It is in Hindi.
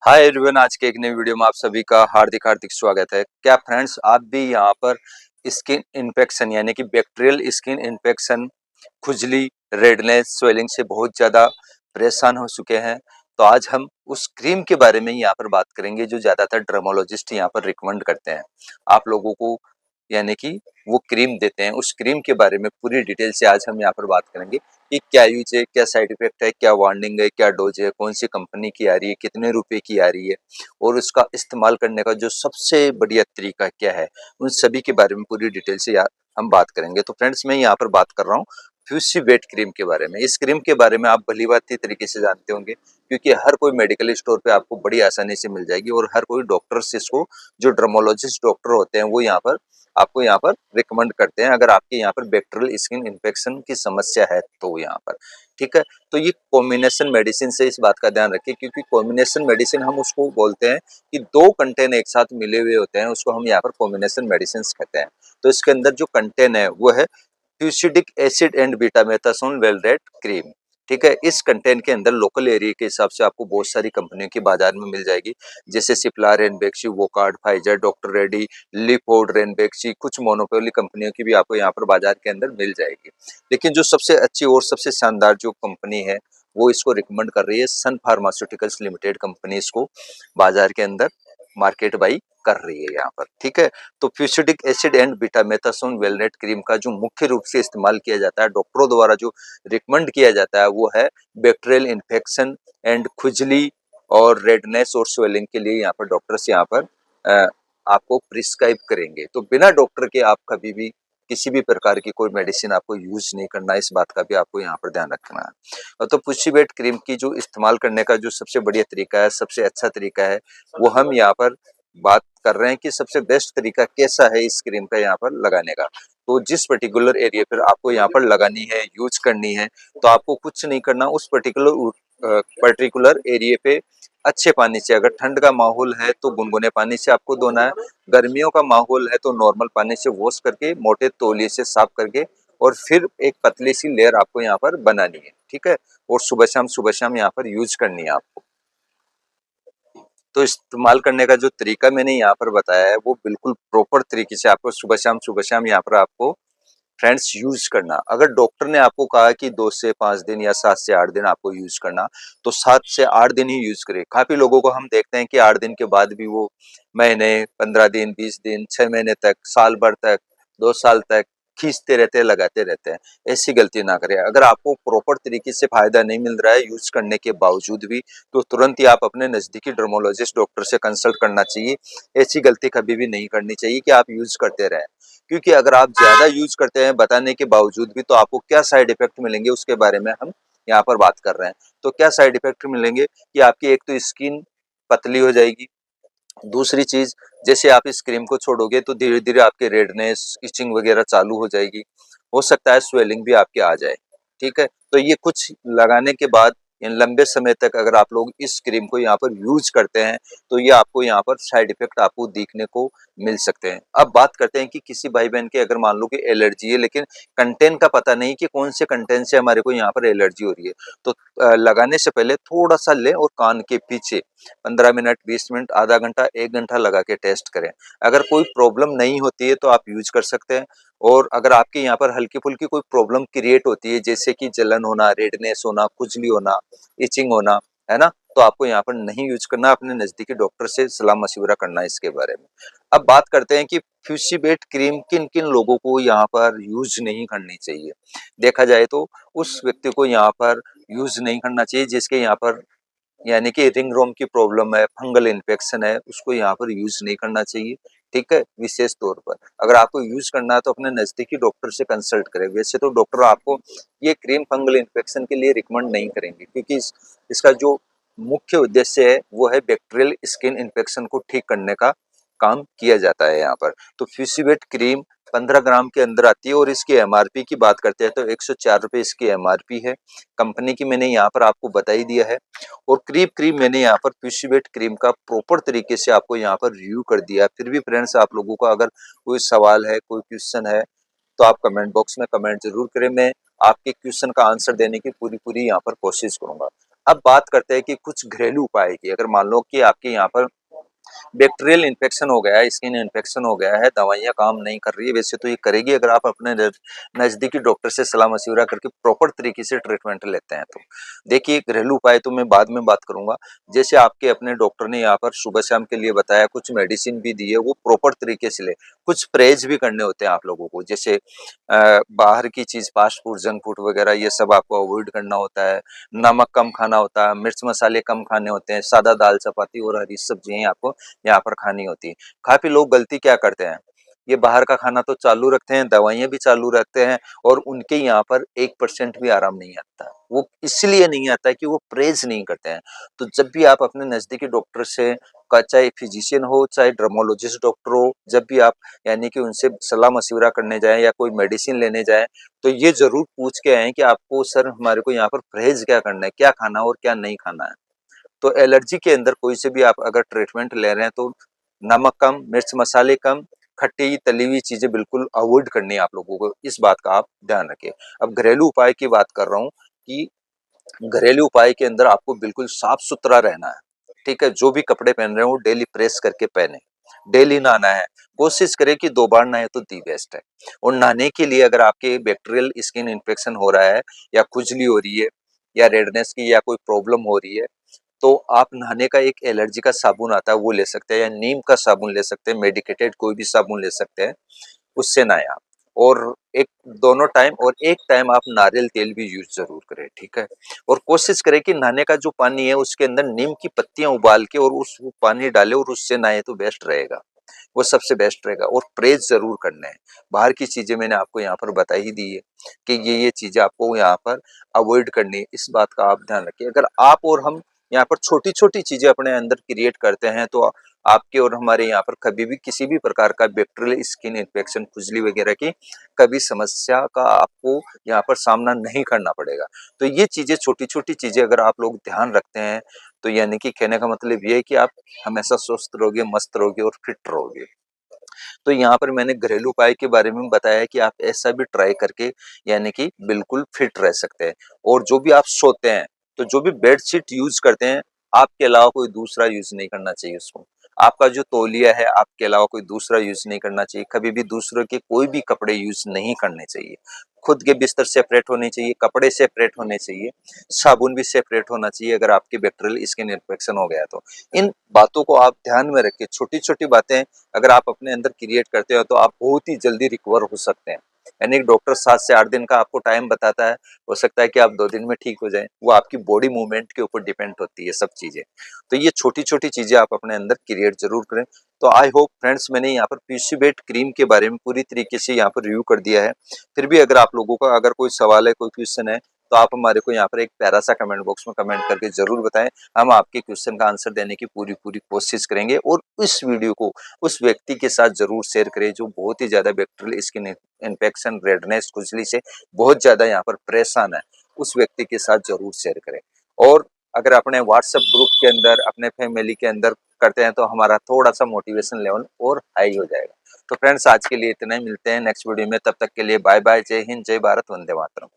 हाय एवरीवन, आज के एक नई वीडियो में आप सभी का हार्दिक हार्दिक स्वागत है। क्या फ्रेंड्स, आप भी यहाँ पर स्किन इन्फेक्शन यानी कि बैक्टीरियल स्किन इन्फेक्शन, खुजली, रेडनेस, स्वेलिंग से बहुत ज़्यादा परेशान हो चुके हैं? तो आज हम उस क्रीम के बारे में यहाँ पर बात करेंगे जो ज़्यादातर डर्मोलॉजिस्ट यहाँ पर रिकमेंड करते हैं आप लोगों को, यानी कि वो क्रीम देते हैं। उस क्रीम के बारे में पूरी डिटेल से आज हम यहाँ पर बात करेंगे कि क्या यूज है, क्या साइड इफेक्ट है, क्या वार्निंग है, क्या डोज है, कौन सी कंपनी की आ रही है, कितने रुपए की आ रही है और उसका इस्तेमाल करने का जो सबसे बढ़िया तरीका क्या है, उन सभी के बारे में पूरी डिटेल से यार हम बात करेंगे। तो फ्रेंड्स, मैं यहाँ पर बात कर रहा हूँ फ्यूसी वेट क्रीम के बारे में। इस क्रीम के बारे में आप भली-भांति तरीके से जानते होंगे क्योंकि हर कोई मेडिकल स्टोर पे आपको बड़ी आसानी से मिल जाएगी और हर कोई डॉक्टर्स इसको, जो डर्मोलॉजिस्ट डॉक्टर होते हैं, वो यहाँ पर आपको यहाँ पर रिकमेंड करते हैं अगर आपके यहाँ पर बैक्टीरियल स्किन इन्फेक्शन की समस्या है तो यहाँ पर। ठीक है, तो ये कॉम्बिनेशन मेडिसिन से इस बात का ध्यान रखिए क्योंकि कॉम्बिनेशन मेडिसिन हम उसको बोलते हैं कि दो कंटेन एक साथ मिले हुए होते हैं, उसको हम यहाँ पर कॉम्बिनेशन मेडिसिन कहते हैं। तो इसके अंदर जो कंटेन है वो है fusidic acid and betamethasone valerate cream. ठीक है, इस कंटेंट के अंदर लोकल एरिया के हिसाब से आपको बहुत सारी कंपनियों की बाजार में मिल जाएगी, जैसे सिप्ला, रेनबेक्सी, वोकार्ड, फाइजर, डॉक्टर रेडी, लिपोड, रेनबेक्सी, कुछ मोनोपोली कंपनियों की भी आपको यहाँ पर बाजार के अंदर मिल जाएगी। लेकिन जो सबसे अच्छी और सबसे शानदार जो कंपनी है वो इसको रिकमेंड कर रही है, सन फार्मास्यूटिकल्स लिमिटेड कंपनी इसको बाजार के अंदर मार्केट बाई कर रही है यहाँ पर। ठीक है, तो फ्यूसिडिक एसिड एंड बीटामेथासोन वेलनेट क्रीम का जो मुख्य रूप से इस्तेमाल किया जाता है, डॉक्टरों द्वारा जो रिकमेंड किया जाता है, वो है बैक्टीरियल इन्फेक्शन एंड खुजली और रेडनेस और स्वेलिंग के लिए यहाँ पर डॉक्टर्स यहाँ पर आपको प्रिस्क्राइब करेंगे। तो बिना डॉक्टर के आप कभी भी किसी भी प्रकार की कोई मेडिसिन आपको यूज नहीं करना, इस बात का भी आपको यहाँ पर ध्यान रखना है। तो पुशीबेट क्रीम की जो इस्तेमाल करने का जो सबसे बढ़िया तरीका है, सबसे अच्छा तरीका है, वो हम यहाँ पर बात कर रहे हैं कि सबसे बेस्ट तरीका कैसा है इस क्रीम का यहाँ पर लगाने का। तो जिस पर्टिकुलर एरिया पर आपको यहाँ पर लगानी है, यूज करनी है, तो आपको कुछ नहीं करना, उस पर्टिकुलर एरिया पे अच्छे पानी से, अगर ठंड का माहौल है तो गुनगुने पानी से आपको धोना है, गर्मियों का माहौल है तो नॉर्मल पानी से वॉश करके मोटे तौलिए से साफ करके और फिर एक पतली सी लेयर आपको यहाँ पर बनानी है। ठीक है, और सुबह शाम यहाँ पर यूज करनी है आपको। तो इस्तेमाल करने का जो तरीका मैंने यहाँ पर बताया है वो बिल्कुल प्रॉपर तरीके से आपको सुबह शाम यहाँ पर आपको फ्रेंड्स यूज करना। अगर डॉक्टर ने आपको कहा कि 2 से 5 दिन या 7 से 8 दिन आपको यूज करना, तो 7 से 8 दिन ही यूज करें। काफी लोगों को हम देखते हैं कि 8 दिन के बाद भी वो महीने, 15 दिन, 20 दिन, 6 महीने तक, साल भर तक, 2 साल तक खींचते रहते हैं, लगाते रहते हैं। ऐसी गलती ना करें। अगर आपको प्रॉपर तरीके से फायदा नहीं मिल रहा है यूज करने के बावजूद भी, तो तुरंत ही आप अपने नजदीकी डर्मोलॉजिस्ट डॉक्टर से कंसल्ट करना चाहिए। ऐसी गलती कभी भी नहीं करनी चाहिए कि आप यूज करते रहें, क्योंकि अगर आप ज्यादा यूज करते हैं बताने के बावजूद भी, तो आपको क्या साइड इफेक्ट मिलेंगे उसके बारे में हम यहाँ पर बात कर रहे हैं। तो क्या साइड इफेक्ट मिलेंगे कि आपकी एक तो स्किन पतली हो जाएगी, दूसरी चीज, जैसे आप इस क्रीम को छोड़ोगे तो धीरे धीरे आपके रेडनेस, इचिंग वगैरह चालू हो जाएगी, हो सकता है स्वेलिंग भी आपके आ जाए। ठीक है, तो ये कुछ लगाने के बाद लंबे समय तक अगर आप लोग इस क्रीम को यहाँ पर यूज करते हैं तो ये आपको यहाँ पर साइड इफेक्ट आपको देखने को मिल सकते हैं। अब बात करते हैं कि किसी भाई बहन के अगर मान लो कि एलर्जी है, लेकिन कंटेंट का पता नहीं कि कौन से कंटेंट से हमारे को यहाँ पर एलर्जी हो रही है, तो लगाने से पहले थोड़ा सा लें और कान के पीछे 15 मिनट, 20 मिनट, आधा घंटा, 1 घंटा लगा के टेस्ट करें। अगर कोई प्रॉब्लम नहीं होती है तो आप यूज कर सकते हैं, और अगर आपके यहाँ पर हल्की फुल्की कोई प्रॉब्लम क्रिएट होती है, जैसे कि जलन होना, रेडनेस होना, खुजली होना, इचिंग होना, है ना, तो आपको यहाँ पर नहीं यूज करना, अपने नजदीकी डॉक्टर से सलाह मशविरा करना इसके बारे में। अब बात करते हैं कि फ्यूसीबेट क्रीम किन किन लोगों को यहाँ पर यूज नहीं करनी चाहिए। देखा जाए तो उस व्यक्ति को यहाँ पर यूज नहीं करना चाहिए जिसके यहाँ पर यानी कि रिंग रोम की प्रॉब्लम है, फंगल इन्फेक्शन है, उसको यहाँ पर यूज नहीं करना चाहिए। ठीक है, विशेष तौर पर अगर आपको यूज करना है तो अपने नजदीकी डॉक्टर से कंसल्ट करें। वैसे तो डॉक्टर आपको ये क्रीम फंगल इन्फेक्शन के लिए रिकमेंड नहीं करेंगे, क्योंकि इसका जो मुख्य उद्देश्य है वो है बैक्टीरियल स्किन इन्फेक्शन को ठीक करने का काम किया जाता है यहाँ पर। तो फ्यूसीबेट क्रीम 15 ग्राम के अंदर आती है और इसकी एमआरपी की बात करते हैं तो 104 रुपये इसकी एमआरपी है। कंपनी की मैंने यहाँ पर आपको बता ही दिया है। और क्रीम मैंने यहाँ पर फ्यूसीबेट क्रीम का प्रॉपर तरीके से आपको यहाँ पर रिव्यू कर दिया है। फिर भी फ्रेंड्स, आप लोगों का अगर कोई सवाल है, कोई क्वेश्चन है, तो आप कमेंट बॉक्स में कमेंट जरूर करें। मैं आपके क्वेश्चन का आंसर देने की पूरी पूरी यहाँ पर कोशिश करूंगा। अब बात करते हैं कि कुछ घरेलू उपाय की। अगर मान लो कि आपके यहाँ पर बैक्टीरियल इन्फेक्शन हो गया है, स्किन इन्फेक्शन हो गया है, दवाइयाँ काम नहीं कर रही है, वैसे तो ये करेगी अगर आप अपने नज़दीकी डॉक्टर से सलाह-मशविरा करके प्रॉपर तरीके से ट्रीटमेंट लेते हैं तो। देखिए, घरेलू उपाय तो मैं बाद में बात करूँगा। जैसे आपके अपने डॉक्टर ने यहाँ पर सुबह-शाम के लिए बताया, कुछ मेडिसिन भी दी है, वो प्रॉपर तरीके से लें। कुछ परहेज़ भी करने होते हैं आप लोगों को, जैसे बाहर की चीज़, फास्ट फूड, जंक फूड वगैरह ये सब आपको अवॉइड करना होता है। नमक कम खाना होता है, मिर्च मसाले कम खाने होते हैं, सादा दाल, चपाती और हरी सब्जियाँ आपको यहाँ पर खानी होती है। काफ़ी लोग गलती क्या करते हैं, ये बाहर का खाना तो चालू रखते हैं, दवाइयाँ भी चालू रखते हैं और उनके यहाँ पर 1% भी आराम नहीं आता। वो इसलिए नहीं आता है कि वो परहेज़ नहीं करते हैं। तो जब भी आप अपने नज़दीकी डॉक्टर से चाहे फिजिशियन हो, चाहे डर्मोलॉजिस्ट डॉक्टर हो, जब भी आप यानी कि उनसे सलाह-मशविरा करने जाएँ या कोई मेडिसिन लेने जाएँ, तो ये ज़रूर पूछ के आएँ कि आपको सर हमारे को यहाँ पर परहेज़ क्या करना है, क्या खाना है और क्या नहीं खाना है। तो एलर्जी के अंदर कोई से भी आप अगर ट्रीटमेंट ले रहे हैं तो नमक कम, मिर्च मसाले कम, खट्टी तली हुई चीज़ें बिल्कुल अवॉइड करनी है आप लोगों को, इस बात का आप ध्यान रखिए। अब घरेलू उपाय की बात कर रहा हूँ कि घरेलू उपाय के अंदर आपको बिल्कुल साफ-सुथरा रहना है, ठीक है? जो भी कपड़े पहन रहे हो डेली प्रेस करके पहने, डेली नहाना है, कोशिश करें कि 2 बार नहाए तो दी बेस्ट है। और नहाने के लिए अगर आपके बैक्टीरियल स्किन इन्फेक्शन हो रहा है या खुजली हो रही है या रेडनेस की या कोई प्रॉब्लम हो रही है, तो आप नहाने का एक एलर्जी का साबुन आता है वो ले सकते हैं या नीम का साबुन ले सकते हैं, मेडिकेटेड कोई भी साबुन ले सकते हैं, उससे नहाएँ आप। और एक दोनों टाइम और एक टाइम आप नारियल तेल भी यूज़ ज़रूर करें, ठीक है? और कोशिश करें कि नहाने का जो पानी है उसके अंदर नीम की पत्तियाँ उबाल के और उस वो पानी डालें और उससे नहाएँ तो बेस्ट रहेगा। वो सबसे बेस्ट रहेगा और परहेज़ ज़रूर करना है। बाहर की चीज़ें मैंने आपको यहाँ पर बता ही दी है कि ये चीज़ें आपको यहाँ पर अवॉइड करनी है, इस बात का आप ध्यान रखिए। अगर आप और हम यहाँ पर छोटी-छोटी चीज़ें अपने अंदर क्रिएट करते हैं तो आपके और हमारे यहाँ पर कभी भी किसी भी प्रकार का बैक्टीरियल स्किन इन्फेक्शन, खुजली वगैरह की कभी समस्या का आपको यहाँ पर सामना नहीं करना पड़ेगा। तो ये चीज़ें छोटी-छोटी चीज़ें अगर आप लोग ध्यान रखते हैं, तो यानी कि कहने का मतलब ये है कि आप हमेशा स्वस्थ रहोगे, मस्त रहोगे और फिट रहोगे। तो यहाँ पर मैंने घरेलू उपाय के बारे में बताया कि आप ऐसा भी ट्राई करके यानी कि बिल्कुल फिट रह सकते हैं। और जो भी आप सोते हैं, तो जो भी बेडशीट यूज़ करते हैं, आपके अलावा कोई दूसरा यूज़ नहीं करना चाहिए उसको। आपका जो तौलिया है, आपके अलावा कोई दूसरा यूज़ नहीं करना चाहिए। कभी भी दूसरों के कोई भी कपड़े यूज़ नहीं करने चाहिए। खुद के बिस्तर सेपरेट होने चाहिए, कपड़े सेपरेट होने चाहिए, साबुन भी सेपरेट होना चाहिए अगर आपके बैक्टीरियल स्किन इन्फेक्शन हो गया तो। इन बातों को आप ध्यान में रखिए, छोटी-छोटी बातें अगर आप अपने अंदर क्रिएट करते हो तो आप बहुत ही जल्दी रिकवर हो सकते हैं। यानी कि डॉक्टर 7 से 8 दिन का आपको टाइम बताता है, हो सकता है कि आप 2 दिन में ठीक हो जाएँ। वो आपकी बॉडी मूवमेंट के ऊपर डिपेंड होती है सब चीज़ें। तो ये छोटी-छोटी चीज़ें आप अपने अंदर क्रिएट ज़रूर करें। तो आई होप फ्रेंड्स मैंने यहाँ पर पीसीबेट क्रीम के बारे में पूरी तरीके से यहाँ पर रिव्यू कर दिया है। फिर भी अगर आप लोगों का अगर कोई सवाल है, कोई क्वेश्चन है, तो आप हमारे को यहाँ पर एक प्यारा-सा कमेंट बॉक्स में कमेंट करके ज़रूर बताएँ। हम आपके क्वेश्चन का आंसर देने की पूरी-पूरी कोशिश करेंगे और इस वीडियो को उस व्यक्ति के साथ ज़रूर शेयर करें जो बहुत ही ज़्यादा बैक्टीरियल स्किन इन्फेक्शन, रेडनेस, खुजली से बहुत ज़्यादा यहाँ पर परेशान है। उस व्यक्ति के साथ ज़रूर शेयर करें। और अगर अपने व्हाट्सएप ग्रुप के अंदर, अपने फैमिली के अंदर करते हैं तो हमारा थोड़ा-सा मोटिवेशन लेवल और हाई हो जाएगा। तो फ्रेंड्स आज के लिए इतना ही, मिलते हैं नेक्स्ट वीडियो में, तब तक के लिए बाय-बाय, जय हिंद, जय भारत, वंदे मातरम।